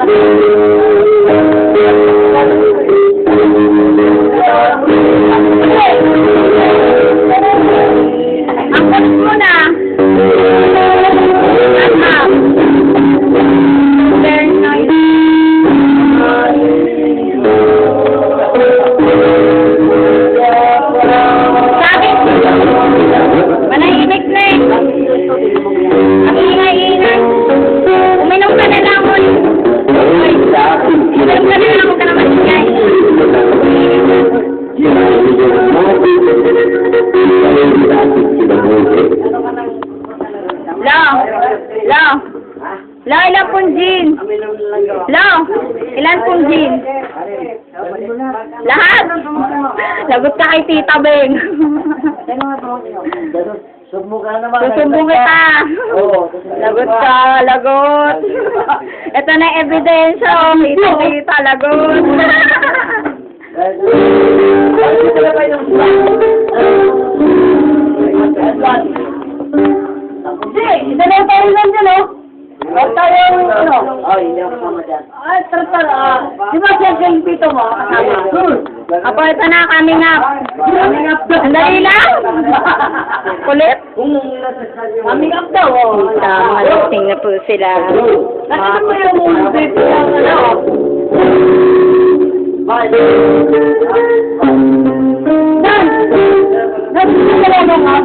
Ang mo na. Very nice. Sabi, manahimik na eh. Ang ingay-ingay. Uminom ka na lang mo. Uminom ka na lang, huwag ka naman ingay. La, ilan pong gin? Ilan pong gin? Lahat? Lagot ka kay Tita Beng. Susumbong kita. Lagot ka, lagot. Ito na ebidensya. Kita, lagot. Ito na yung tayo lang dyan, oh. Huwag tayong, ano? Ay, hindi ako sama dyan. Ay, di ba siya yung pito mo? Apo, ito na, coming up. Sandali lang. Kulit? Coming up daw, oh. Malasing na po sila. Nakita mo yung baby lang, ano? Dan! Dan, sino ka lang, ha?